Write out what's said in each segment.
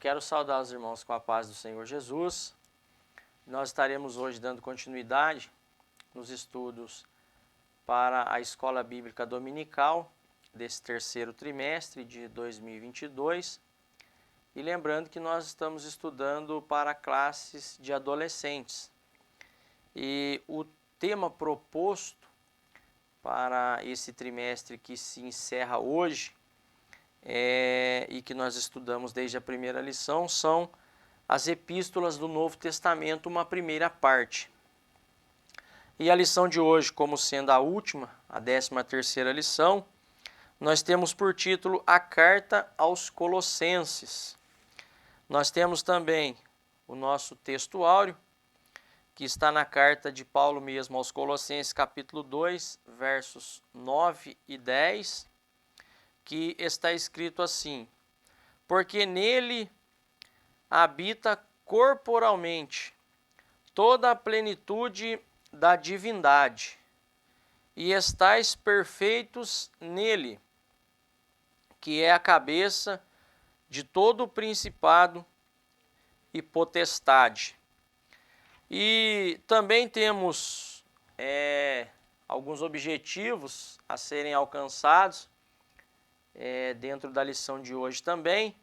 quero saudar os irmãos com a paz do Senhor Jesus. Nós estaremos hoje dando continuidade nos estudos para a Escola Bíblica Dominical desse terceiro trimestre de 2022. E lembrando que nós estamos estudando para classes de adolescentes. E o tema proposto para esse trimestre que se encerra hoje e que nós estudamos desde a primeira lição são as epístolas do Novo Testamento, uma primeira parte. E a lição de hoje, como sendo a última, a 13ª lição, nós temos por título a Carta aos Colossenses. Nós temos também o nosso texto áureo, que está na carta de Paulo mesmo aos Colossenses, capítulo 2, versos 9 e 10, que está escrito assim: porque nele habita corporalmente toda a plenitude da divindade, e estais perfeitos nele, que é a cabeça de todo o principado e potestade. E também temos alguns objetivos a serem alcançados dentro da lição de hoje também.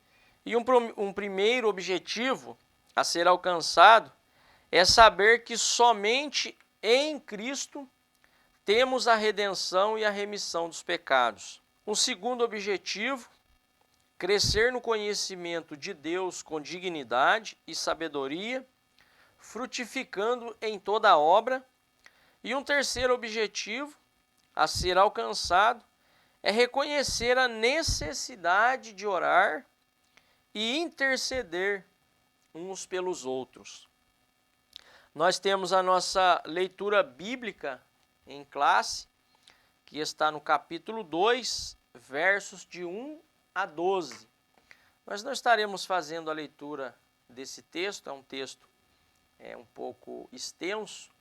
E um primeiro objetivo a ser alcançado é saber que somente em Cristo temos a redenção e a remissão dos pecados. Um segundo objetivo, crescer no conhecimento de Deus com dignidade e sabedoria, frutificando em toda a obra. E um terceiro objetivo a ser alcançado é reconhecer a necessidade de orar e interceder uns pelos outros. Nós temos a nossa leitura bíblica em classe, que está no capítulo 2, versos de 1 a 12. Nós não estaremos fazendo a leitura desse texto, é um texto um pouco extenso,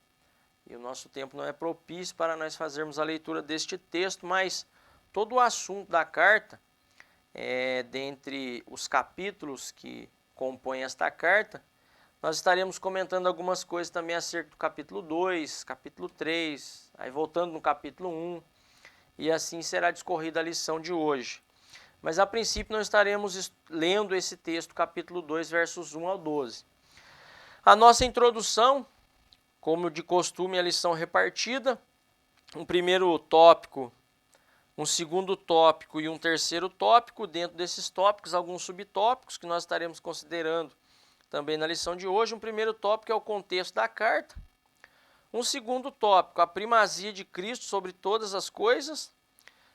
e o nosso tempo não é propício para nós fazermos a leitura deste texto, mas todo o assunto da carta, dentre os capítulos que compõem esta carta, nós estaremos comentando algumas coisas também acerca do capítulo 2, capítulo 3, aí voltando no capítulo 1, e assim será discorrida a lição de hoje. Mas a princípio nós estaremos lendo esse texto, capítulo 2, versos 1 ao 12. A nossa introdução, como de costume, a lição repartida, um primeiro tópico, um segundo tópico e um terceiro tópico. Dentro desses tópicos, alguns subtópicos que nós estaremos considerando também na lição de hoje. Um primeiro tópico é o contexto da carta. Um segundo tópico, a primazia de Cristo sobre todas as coisas.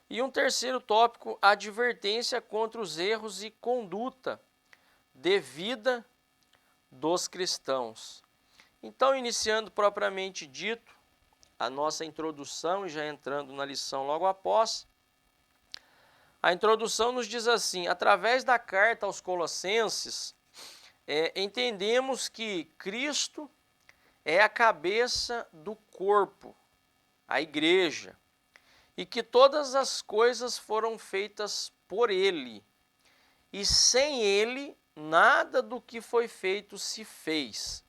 E um terceiro tópico, a advertência contra os erros e conduta devida dos cristãos. Então, iniciando propriamente dito a nossa introdução e já entrando na lição logo após, a introdução nos diz assim: através da carta aos Colossenses, entendemos que Cristo é a cabeça do corpo, a igreja, e que todas as coisas foram feitas por Ele, e sem Ele nada do que foi feito se fez.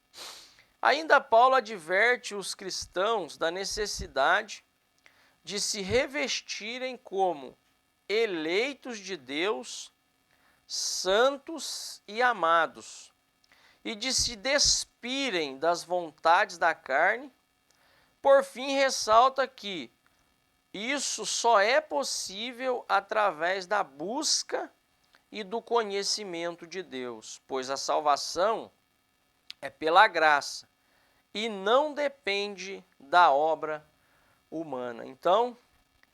Ainda Paulo adverte os cristãos da necessidade de se revestirem como eleitos de Deus, santos e amados, e de se despirem das vontades da carne. Por fim, ressalta que isso só é possível através da busca e do conhecimento de Deus, pois a salvação é pela graça e não depende da obra humana. Então,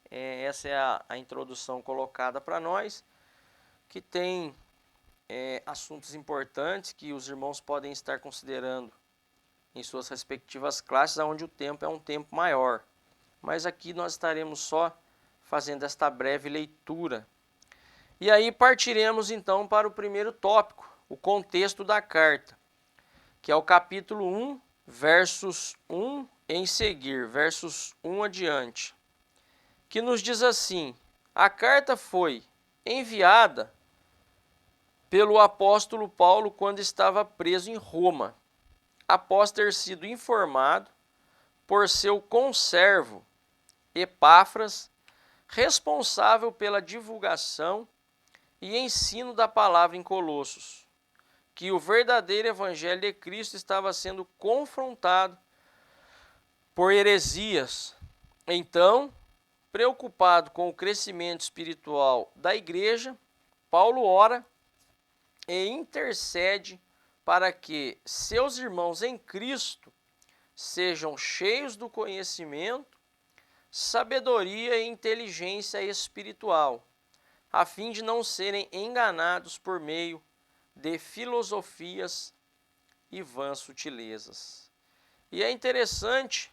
essa é a introdução colocada para nós, que tem assuntos importantes que os irmãos podem estar considerando em suas respectivas classes, onde o tempo é um tempo maior. Mas aqui nós estaremos só fazendo esta breve leitura. E aí partiremos então para o primeiro tópico, o contexto da carta, que é o capítulo 1, versos 1 em seguir, versos 1 adiante, que nos diz assim: a carta foi enviada pelo apóstolo Paulo quando estava preso em Roma, após ter sido informado por seu conservo Epáfras, responsável pela divulgação e ensino da palavra em Colossos, que o verdadeiro evangelho de Cristo estava sendo confrontado por heresias. Então, preocupado com o crescimento espiritual da igreja, Paulo ora e intercede para que seus irmãos em Cristo sejam cheios do conhecimento, sabedoria e inteligência espiritual, a fim de não serem enganados por meio de filosofias e vãs sutilezas. E é interessante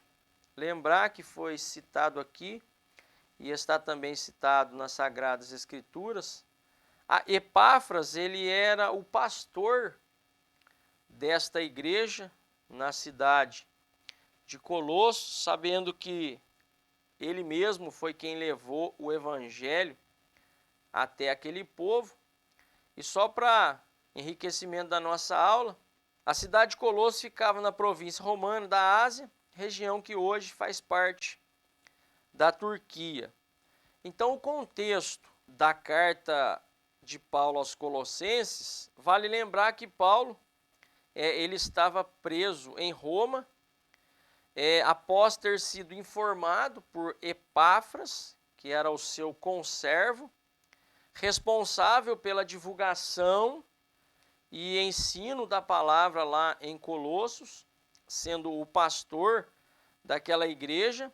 lembrar que foi citado aqui, e está também citado nas Sagradas Escrituras, a Epáfras, ele era o pastor desta igreja na cidade de Colossos, sabendo que ele mesmo foi quem levou o evangelho até aquele povo. E só para enriquecimento da nossa aula, a cidade de Colossos ficava na província romana da Ásia, região que hoje faz parte da Turquia. Então, o contexto da carta de Paulo aos Colossenses, vale lembrar que Paulo ele estava preso em Roma, após ter sido informado por Epáfras, que era o seu conservo, responsável pela divulgação e ensino da palavra lá em Colossos, sendo o pastor daquela igreja,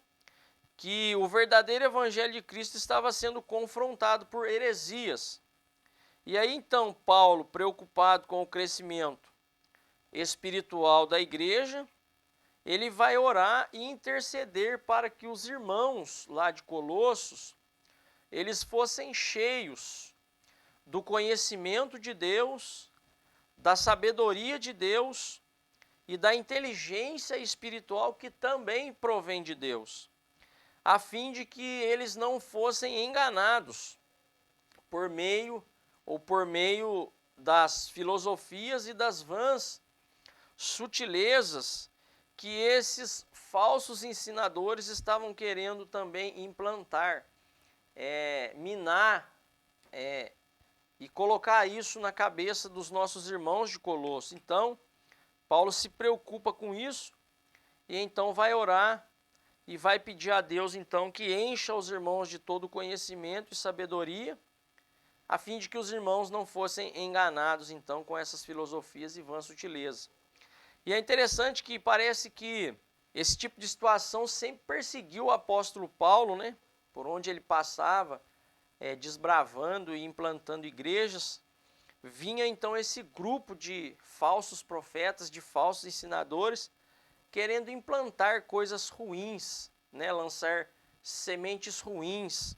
que o verdadeiro evangelho de Cristo estava sendo confrontado por heresias. E aí então Paulo, preocupado com o crescimento espiritual da igreja, ele vai orar e interceder para que os irmãos lá de Colossos, eles fossem cheios do conhecimento de Deus, da sabedoria de Deus e da inteligência espiritual que também provém de Deus, a fim de que eles não fossem enganados por meio das filosofias e das vãs sutilezas que esses falsos ensinadores estavam querendo também implantar, minar e colocar isso na cabeça dos nossos irmãos de Colossos. Então, Paulo se preocupa com isso e então vai orar e vai pedir a Deus então que encha os irmãos de todo conhecimento e sabedoria, a fim de que os irmãos não fossem enganados então com essas filosofias e vãs sutilezas. E é interessante que parece que esse tipo de situação sempre perseguiu o apóstolo Paulo, né? Por onde ele passava, desbravando e implantando igrejas, vinha então esse grupo de falsos profetas, de falsos ensinadores, querendo implantar coisas ruins, né? Lançar sementes ruins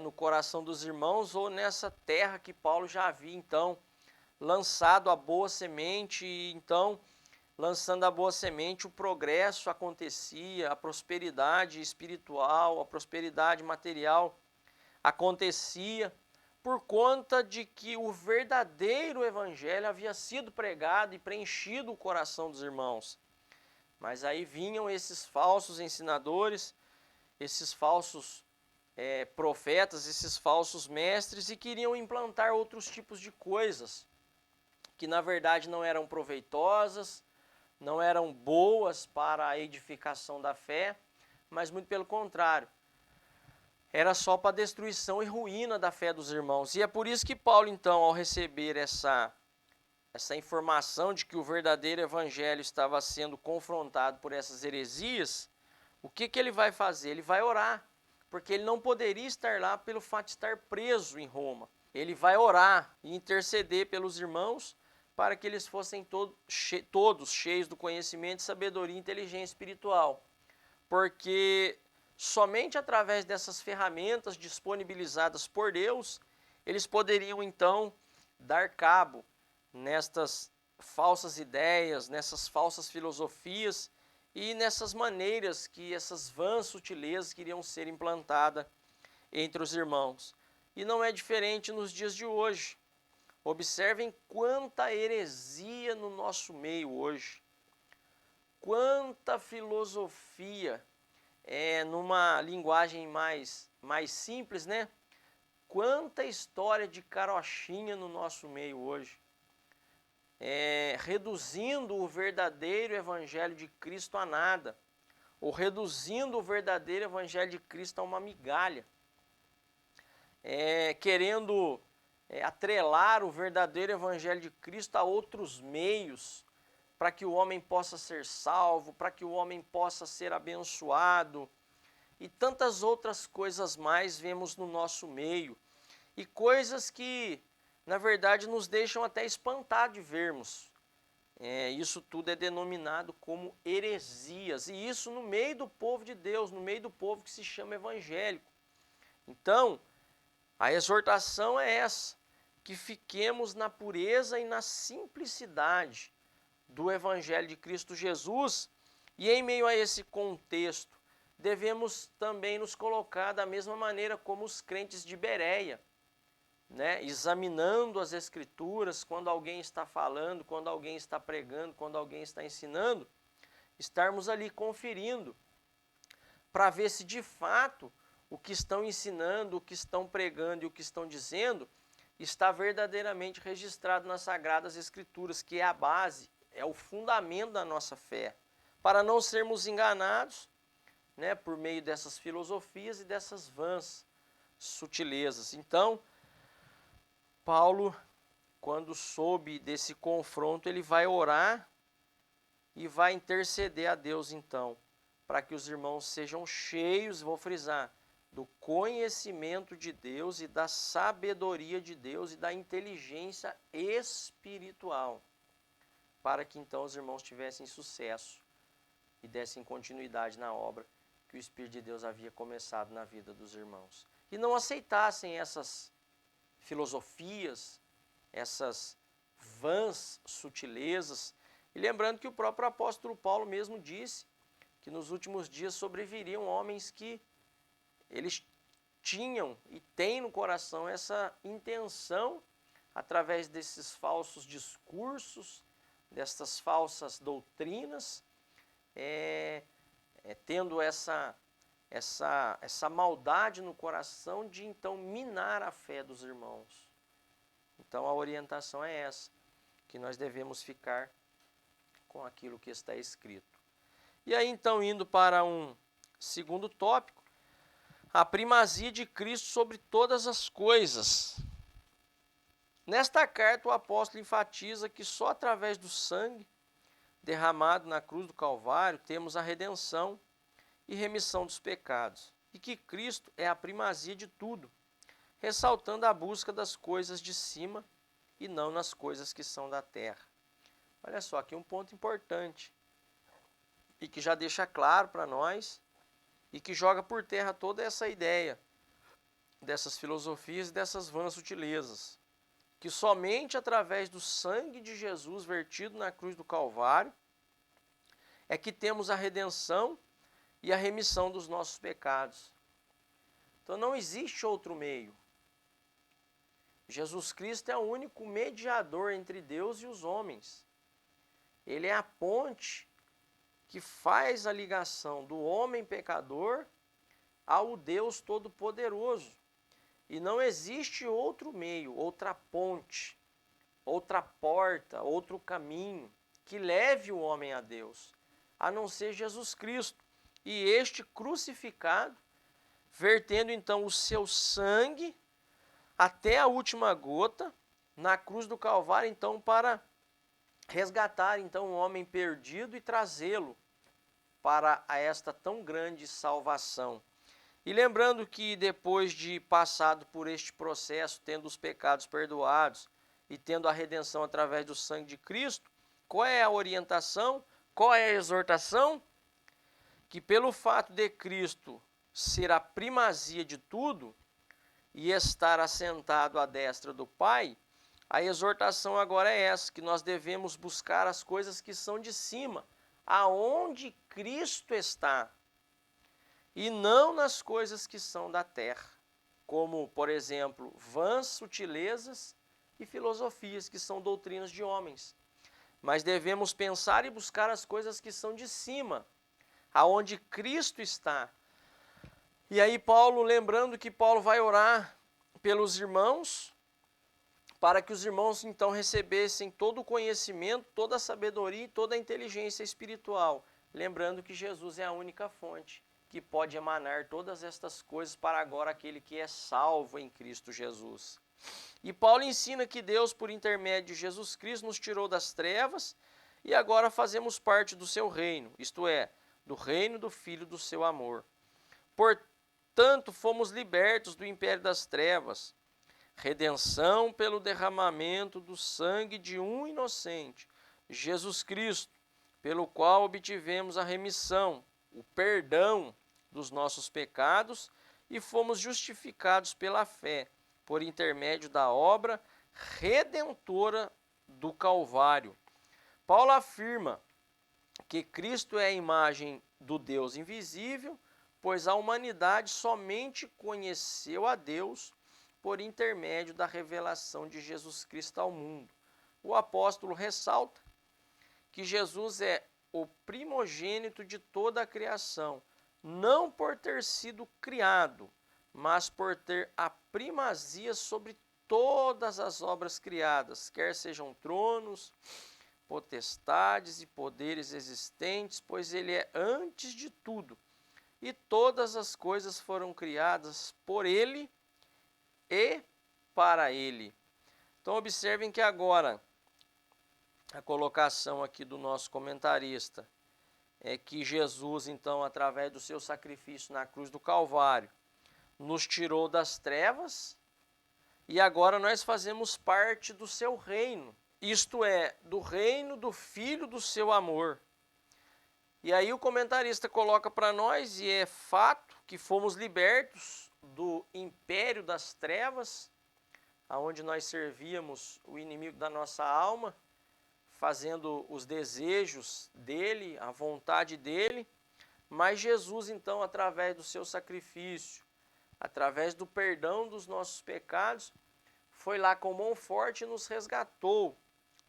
no coração dos irmãos, ou nessa terra que Paulo já havia então lançado a boa semente, e então lançando a boa semente, o progresso acontecia, a prosperidade espiritual, a prosperidade material acontecia, por conta de que o verdadeiro evangelho havia sido pregado e preenchido o coração dos irmãos. Mas aí vinham esses falsos ensinadores, esses falsos profetas, esses falsos mestres, e queriam implantar outros tipos de coisas que na verdade não eram proveitosas, não eram boas para a edificação da fé, mas muito pelo contrário, era só para a destruição e ruína da fé dos irmãos. E é por isso que Paulo, então, ao receber essa informação de que o verdadeiro evangelho estava sendo confrontado por essas heresias, o que ele vai fazer? Ele vai orar, porque ele não poderia estar lá pelo fato de estar preso em Roma. Ele vai orar e interceder pelos irmãos para que eles fossem todos cheios do conhecimento, sabedoria e inteligência espiritual. Porque somente através dessas ferramentas disponibilizadas por Deus, eles poderiam então dar cabo nestas falsas ideias, nessas falsas filosofias e nessas maneiras que essas vãs sutilezas queriam ser implantadas entre os irmãos. E não é diferente nos dias de hoje. Observem quanta heresia no nosso meio hoje. Quanta filosofia, numa linguagem mais simples, né? Quanta história de carochinha no nosso meio hoje. Reduzindo o verdadeiro evangelho de Cristo a nada. Ou reduzindo o verdadeiro evangelho de Cristo a uma migalha. Querendo atrelar o verdadeiro evangelho de Cristo a outros meios, para que o homem possa ser salvo, para que o homem possa ser abençoado, e tantas outras coisas mais vemos no nosso meio, e coisas que, na verdade, nos deixam até espantados de vermos. Isso tudo é denominado como heresias, e isso no meio do povo de Deus, no meio do povo que se chama evangélico. Então, a exortação é essa, que fiquemos na pureza e na simplicidade do Evangelho de Cristo Jesus, e em meio a esse contexto, devemos também nos colocar da mesma maneira como os crentes de Bereia, né? Examinando as Escrituras, quando alguém está falando, quando alguém está pregando, quando alguém está ensinando, estarmos ali conferindo, para ver se de fato o que estão ensinando, o que estão pregando e o que estão dizendo está verdadeiramente registrado nas Sagradas Escrituras, que é a base, é o fundamento da nossa fé, para não sermos enganados, né, por meio dessas filosofias e dessas vãs sutilezas. Então, Paulo, quando soube desse confronto, ele vai orar e vai interceder a Deus, então, para que os irmãos sejam cheios, vou frisar, do conhecimento de Deus e da sabedoria de Deus e da inteligência espiritual, para que então os irmãos tivessem sucesso e dessem continuidade na obra que o Espírito de Deus havia começado na vida dos irmãos. E não aceitassem essas filosofias, essas vãs sutilezas. E lembrando que o próprio apóstolo Paulo mesmo disse que nos últimos dias sobreviriam homens que eles tinham e têm no coração essa intenção, através desses falsos discursos, dessas falsas doutrinas, tendo essa maldade no coração de então minar a fé dos irmãos. Então a orientação é essa, que nós devemos ficar com aquilo que está escrito. E aí então, indo para um segundo tópico, a primazia de Cristo sobre todas as coisas. Nesta carta o apóstolo enfatiza que só através do sangue derramado na cruz do Calvário temos a redenção e remissão dos pecados, e que Cristo é a primazia de tudo, ressaltando a busca das coisas de cima e não nas coisas que são da terra. Olha só, aqui um ponto importante, e que já deixa claro para nós, e que joga por terra toda essa ideia dessas filosofias e dessas vãs sutilezas, que somente através do sangue de Jesus vertido na cruz do Calvário é que temos a redenção e a remissão dos nossos pecados. Então não existe outro meio. Jesus Cristo é o único mediador entre Deus e os homens. Ele é a ponte que faz a ligação do homem pecador ao Deus Todo-Poderoso. E não existe outro meio, outra ponte, outra porta, outro caminho que leve o homem a Deus, a não ser Jesus Cristo. E este crucificado, vertendo então o seu sangue até a última gota na cruz do Calvário, então para resgatar então o homem perdido e trazê-lo para esta tão grande salvação. E lembrando que depois de passado por este processo, tendo os pecados perdoados e tendo a redenção através do sangue de Cristo, qual é a orientação? Qual é a exortação? Que pelo fato de Cristo ser a primazia de tudo e estar assentado à destra do Pai, a exortação agora é essa, que nós devemos buscar as coisas que são de cima, aonde Cristo está, e não nas coisas que são da terra, como, por exemplo, vãs sutilezas e filosofias, que são doutrinas de homens. Mas devemos pensar e buscar as coisas que são de cima, aonde Cristo está. E aí Paulo, lembrando que Paulo vai orar pelos irmãos, para que os irmãos então recebessem todo o conhecimento, toda a sabedoria e toda a inteligência espiritual. Lembrando que Jesus é a única fonte que pode emanar todas estas coisas para agora aquele que é salvo em Cristo Jesus. E Paulo ensina que Deus, por intermédio de Jesus Cristo, nos tirou das trevas e agora fazemos parte do seu reino, isto é, do reino do Filho do seu amor. Portanto, fomos libertos do império das trevas, redenção pelo derramamento do sangue de um inocente, Jesus Cristo, pelo qual obtivemos a remissão, o perdão dos nossos pecados e fomos justificados pela fé, por intermédio da obra redentora do Calvário. Paulo afirma que Cristo é a imagem do Deus invisível, pois a humanidade somente conheceu a Deus por intermédio da revelação de Jesus Cristo ao mundo. O apóstolo ressalta que Jesus é o primogênito de toda a criação, não por ter sido criado, mas por ter a primazia sobre todas as obras criadas, quer sejam tronos, potestades e poderes existentes, pois ele é antes de tudo, e todas as coisas foram criadas por ele e para ele. Então observem que agora a colocação aqui do nosso comentarista é que Jesus, então, através do seu sacrifício na cruz do Calvário, nos tirou das trevas e agora nós fazemos parte do seu reino, isto é, do reino do Filho do seu amor. E aí o comentarista coloca para nós, e é fato, que fomos libertos do império das trevas, aonde nós servíamos o inimigo da nossa alma, fazendo os desejos dele, a vontade dele, mas Jesus, então, através do seu sacrifício, através do perdão dos nossos pecados, foi lá com mão forte e nos resgatou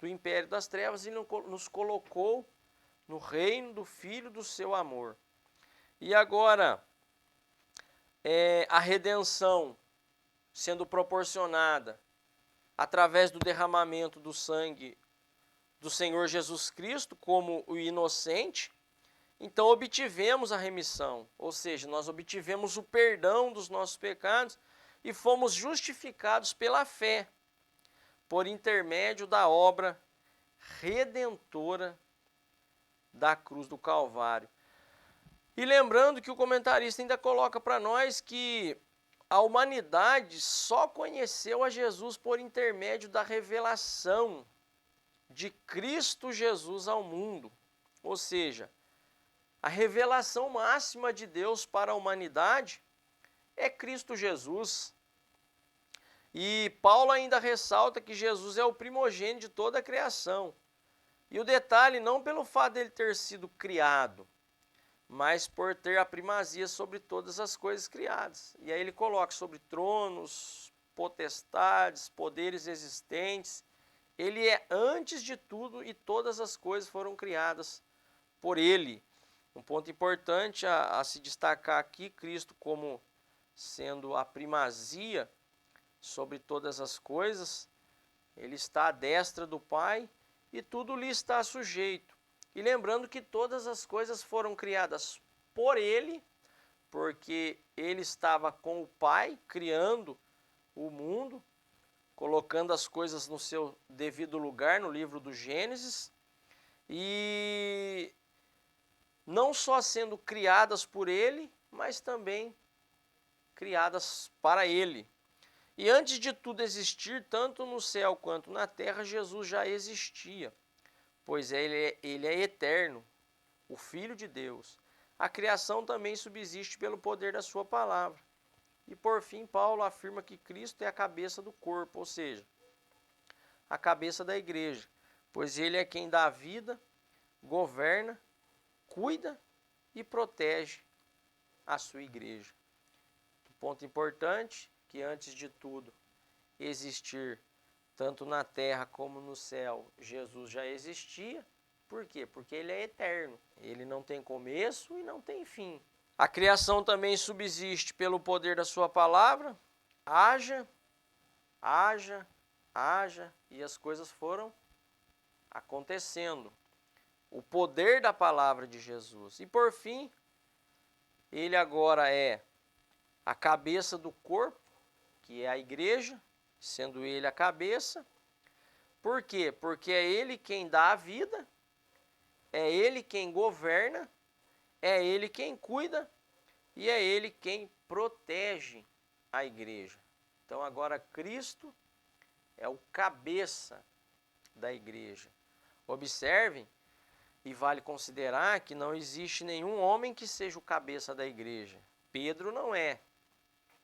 do império das trevas e nos colocou no reino do Filho do seu amor. E agora, a redenção sendo proporcionada através do derramamento do sangue do Senhor Jesus Cristo como o inocente, então obtivemos a remissão, ou seja, nós obtivemos o perdão dos nossos pecados e fomos justificados pela fé, por intermédio da obra redentora da cruz do Calvário. E lembrando que o comentarista ainda coloca para nós que a humanidade só conheceu a Jesus por intermédio da revelação de Cristo Jesus ao mundo, ou seja, a revelação máxima de Deus para a humanidade é Cristo Jesus. E Paulo ainda ressalta que Jesus é o primogênito de toda a criação. E o detalhe, não pelo fato dele ter sido criado, mas por ter a primazia sobre todas as coisas criadas. E aí ele coloca sobre tronos, potestades, poderes existentes. Ele é antes de tudo e todas as coisas foram criadas por ele. Um ponto importante a se destacar aqui, Cristo como sendo a primazia sobre todas as coisas, ele está à destra do Pai e tudo lhe está sujeito. E lembrando que todas as coisas foram criadas por ele, porque ele estava com o Pai criando o mundo, colocando as coisas no seu devido lugar no livro do Gênesis, e não só sendo criadas por ele, mas também criadas para ele. E antes de tudo existir, tanto no céu quanto na terra, Jesus já existia, pois ele é eterno, o Filho de Deus. A criação também subsiste pelo poder da sua palavra. E por fim, Paulo afirma que Cristo é a cabeça do corpo, ou seja, a cabeça da igreja, pois ele é quem dá vida, governa, cuida e protege a sua igreja. Um ponto importante, que antes de tudo existir tanto na terra como no céu, Jesus já existia. Por quê? Porque ele é eterno. Ele não tem começo e não tem fim. A criação também subsiste pelo poder da sua palavra. Haja, haja, haja, e as coisas foram acontecendo. O poder da palavra de Jesus. E por fim, ele agora é a cabeça do corpo, que é a igreja, sendo ele a cabeça. Por quê? Porque é ele quem dá a vida, é ele quem governa, é ele quem cuida e é ele quem protege a igreja. Então agora Cristo é o cabeça da igreja. Observem, e vale considerar que não existe nenhum homem que seja o cabeça da igreja. Pedro não é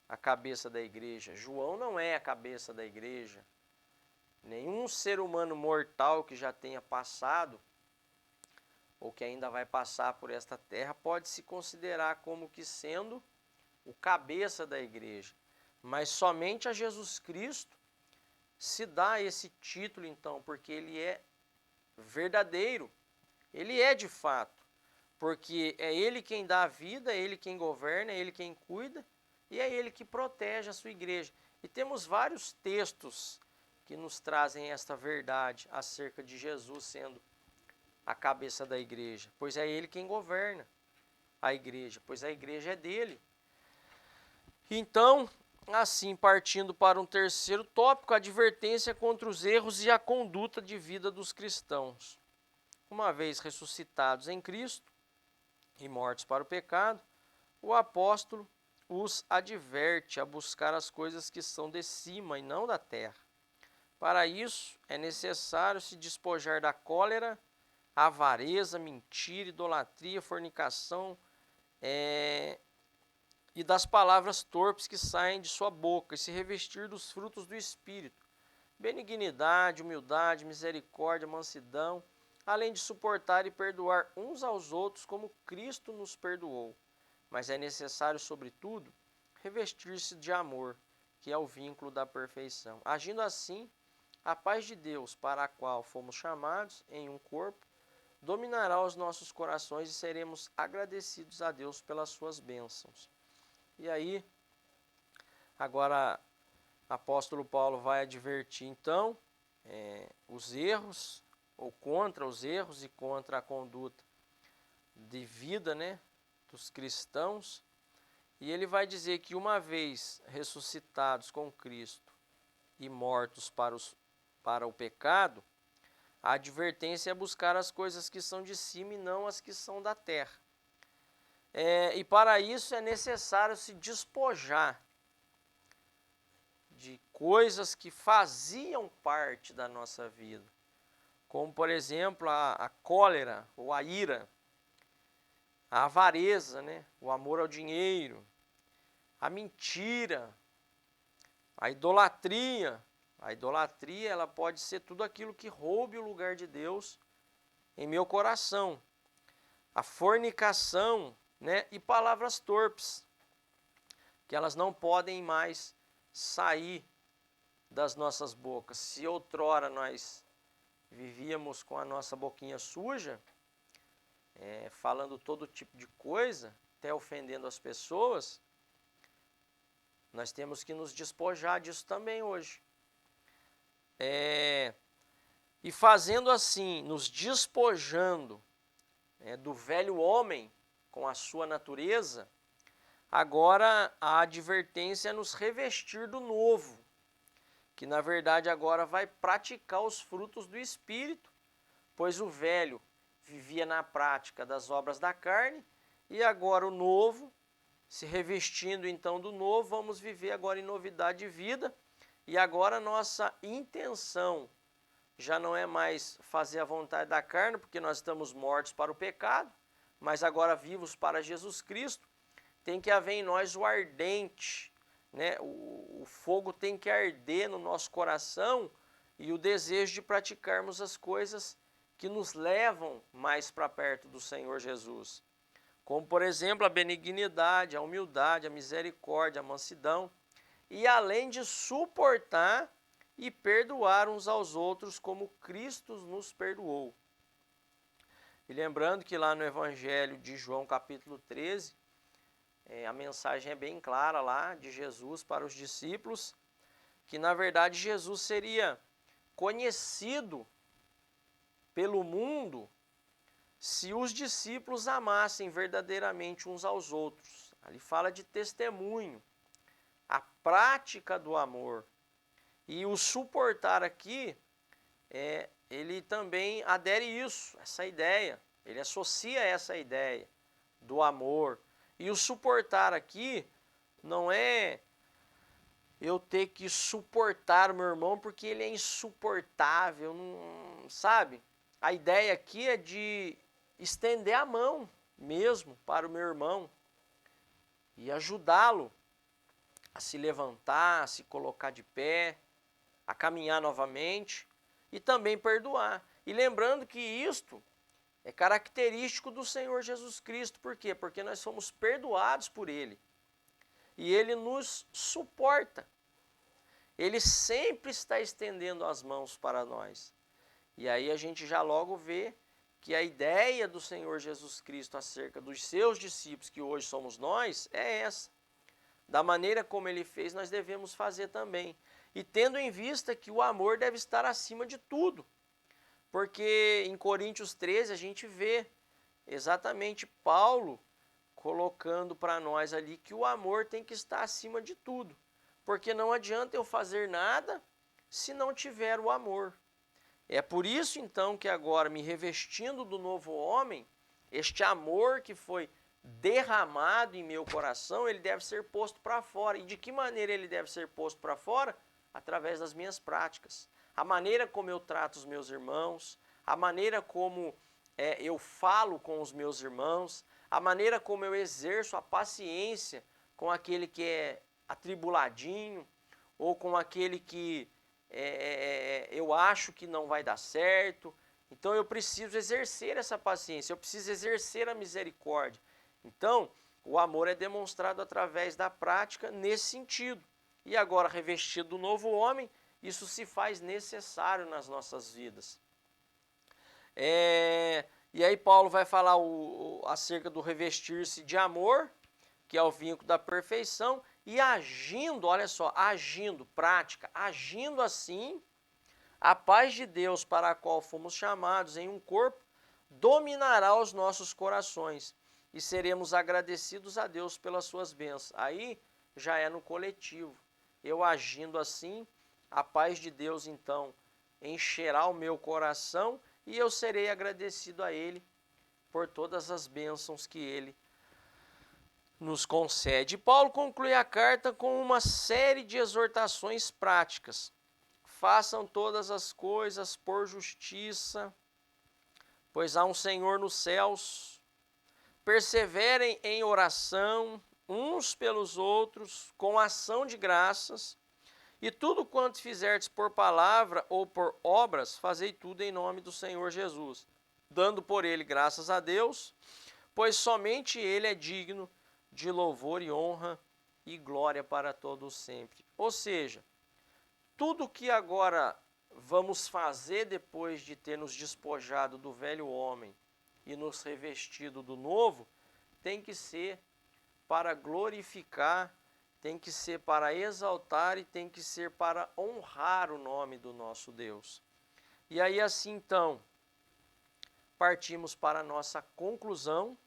a cabeça da igreja, João não é a cabeça da igreja. Nenhum ser humano mortal que já tenha passado ou que ainda vai passar por esta terra pode se considerar como que sendo o cabeça da igreja. Mas somente a Jesus Cristo se dá esse título, então, porque ele é verdadeiro. Ele é de fato, porque é ele quem dá a vida, é ele quem governa, é ele quem cuida e é ele que protege a sua igreja. E temos vários textos que nos trazem esta verdade acerca de Jesus sendo a cabeça da igreja, pois é ele quem governa a igreja, pois a igreja é dele. Então, assim, partindo para um terceiro tópico, a advertência contra os erros e a conduta de vida dos cristãos. Uma vez ressuscitados em Cristo e mortos para o pecado, o apóstolo os adverte a buscar as coisas que são de cima e não da terra. Para isso, é necessário se despojar da cólera, avareza, mentira, idolatria, fornicação e das palavras torpes que saem de sua boca e se revestir dos frutos do Espírito, benignidade, humildade, misericórdia, mansidão, além de suportar e perdoar uns aos outros como Cristo nos perdoou. Mas é necessário, sobretudo, revestir-se de amor, que é o vínculo da perfeição. Agindo assim, a paz de Deus, para a qual fomos chamados em um corpo, dominará os nossos corações e seremos agradecidos a Deus pelas suas bênçãos. E aí, agora, o apóstolo Paulo vai advertir, então, os erros, ou contra os erros e contra a conduta de vida, dos cristãos. E ele vai dizer que uma vez ressuscitados com Cristo e mortos para o pecado, a advertência é buscar as coisas que são de cima e não as que são da terra. E para isso é necessário se despojar de coisas que faziam parte da nossa vida, como por exemplo a cólera ou a ira, a avareza, o amor ao dinheiro, a mentira, a idolatria. A idolatria, ela pode ser tudo aquilo que roube o lugar de Deus em meu coração. A fornicação, e palavras torpes, que elas não podem mais sair das nossas bocas. Se outrora nós vivíamos com a nossa boquinha suja, falando todo tipo de coisa, até ofendendo as pessoas, nós temos que nos despojar disso também hoje. E fazendo assim, nos despojando do velho homem com a sua natureza, agora a advertência é nos revestir do novo, que na verdade agora vai praticar os frutos do Espírito, pois o velho vivia na prática das obras da carne e agora o novo, se revestindo então do novo, vamos viver agora em novidade de vida. E agora a nossa intenção já não é mais fazer a vontade da carne, porque nós estamos mortos para o pecado, mas agora vivos para Jesus Cristo. Tem que haver em nós o ardente, o fogo tem que arder no nosso coração e o desejo de praticarmos as coisas que nos levam mais para perto do Senhor Jesus. Como, por exemplo, a benignidade, a humildade, a misericórdia, a mansidão. E além de suportar e perdoar uns aos outros como Cristo nos perdoou. E lembrando que lá no Evangelho de João, capítulo 13, a mensagem é bem clara lá de Jesus para os discípulos, que na verdade Jesus seria conhecido pelo mundo se os discípulos amassem verdadeiramente uns aos outros. Ali fala de testemunho, a prática do amor. E o suportar aqui, ele também adere isso, essa ideia. Ele associa essa ideia do amor. E o suportar aqui não é eu ter que suportar o meu irmão porque ele é insuportável, não, sabe? A ideia aqui é de estender a mão mesmo para o meu irmão e ajudá-lo a se levantar, a se colocar de pé, a caminhar novamente e também perdoar. E lembrando que isto é característico do Senhor Jesus Cristo. Por quê? Porque nós somos perdoados por Ele. E Ele nos suporta. Ele sempre está estendendo as mãos para nós. E aí a gente já logo vê que a ideia do Senhor Jesus Cristo acerca dos seus discípulos, que hoje somos nós, é essa. Da maneira como Ele fez, nós devemos fazer também. E tendo em vista que o amor deve estar acima de tudo. Porque em Coríntios 13 a gente vê exatamente Paulo colocando para nós ali que o amor tem que estar acima de tudo. Porque não adianta eu fazer nada se não tiver o amor. É por isso então que agora, me revestindo do novo homem, este amor que foi derramado em meu coração, ele deve ser posto para fora. E de que maneira ele deve ser posto para fora? Através das minhas práticas. A maneira como eu trato os meus irmãos, a maneira como eu falo com os meus irmãos, a maneira como eu exerço a paciência com aquele que é atribuladinho, ou com aquele que eu acho que não vai dar certo. Então eu preciso exercer essa paciência, eu preciso exercer a misericórdia. Então, o amor é demonstrado através da prática nesse sentido. E agora, revestido do novo homem, isso se faz necessário nas nossas vidas. E aí Paulo vai falar acerca do revestir-se de amor, que é o vínculo da perfeição, e agindo, olha só, agindo, prática, agindo assim, a paz de Deus para a qual fomos chamados em um corpo, dominará os nossos corações e seremos agradecidos a Deus pelas suas bênçãos. Aí já é no coletivo. Eu agindo assim, a paz de Deus então encherá o meu coração e eu serei agradecido a Ele por todas as bênçãos que Ele nos concede. Paulo conclui a carta com uma série de exortações práticas. Façam todas as coisas por justiça, pois há um Senhor nos céus. Perseverem em oração uns pelos outros, com ação de graças, e tudo quanto fizerdes por palavra ou por obras, fazei tudo em nome do Senhor Jesus, dando por ele graças a Deus, pois somente ele é digno de louvor e honra e glória para todos sempre. Ou seja, tudo que agora vamos fazer depois de ter nos despojado do velho homem e nos revestido do novo, tem que ser para glorificar, tem que ser para exaltar e tem que ser para honrar o nome do nosso Deus. E aí assim então, partimos para a nossa conclusão.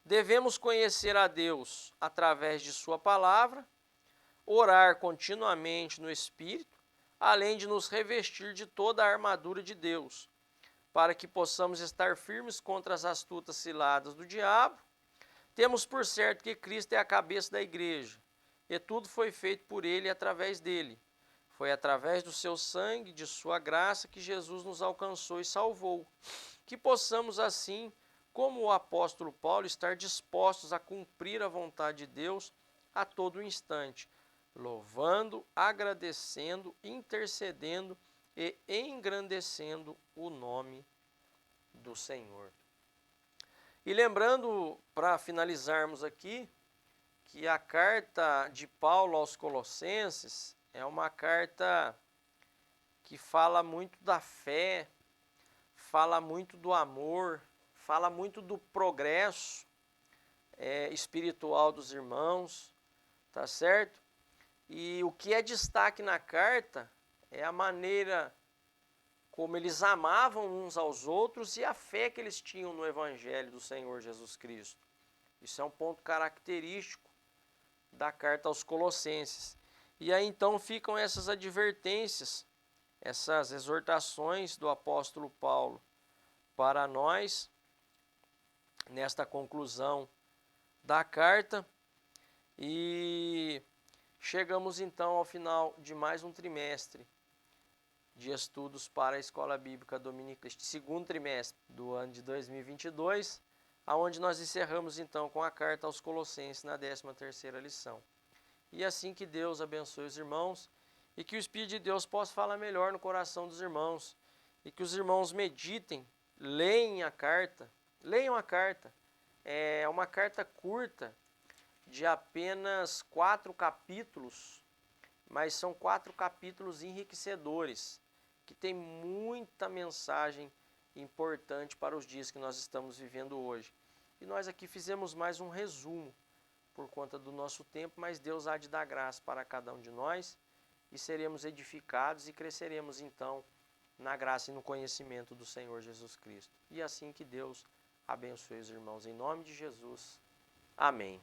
Devemos conhecer a Deus através de sua palavra, orar continuamente no Espírito, além de nos revestir de toda a armadura de Deus, para que possamos estar firmes contra as astutas ciladas do diabo. Temos por certo que Cristo é a cabeça da igreja, e tudo foi feito por Ele e através dele. Foi através do seu sangue, de sua graça, que Jesus nos alcançou e salvou. Que possamos assim, como o apóstolo Paulo, estar dispostos a cumprir a vontade de Deus a todo instante, louvando, agradecendo, intercedendo e engrandecendo o nome do Senhor. E lembrando, para finalizarmos aqui, que a carta de Paulo aos Colossenses é uma carta que fala muito da fé, fala muito do amor, fala muito do progresso espiritual dos irmãos, tá certo? E o que é destaque na carta é a maneira como eles amavam uns aos outros e a fé que eles tinham no Evangelho do Senhor Jesus Cristo. Isso é um ponto característico da carta aos Colossenses. E aí então ficam essas advertências, essas exortações do apóstolo Paulo para nós, nesta conclusão da carta. E chegamos então ao final de mais um trimestre de estudos para a Escola Bíblica Dominical, este segundo trimestre do ano de 2022, aonde nós encerramos então com a carta aos Colossenses na 13ª lição. E assim que Deus abençoe os irmãos e que o Espírito de Deus possa falar melhor no coração dos irmãos e que os irmãos meditem, leiam a carta. É uma carta curta de apenas 4 capítulos, mas são 4 capítulos enriquecedores, que tem muita mensagem importante para os dias que nós estamos vivendo hoje. E nós aqui fizemos mais um resumo por conta do nosso tempo, mas Deus há de dar graça para cada um de nós e seremos edificados e cresceremos então na graça e no conhecimento do Senhor Jesus Cristo. E assim que Deus abençoe os irmãos em nome de Jesus. Amém.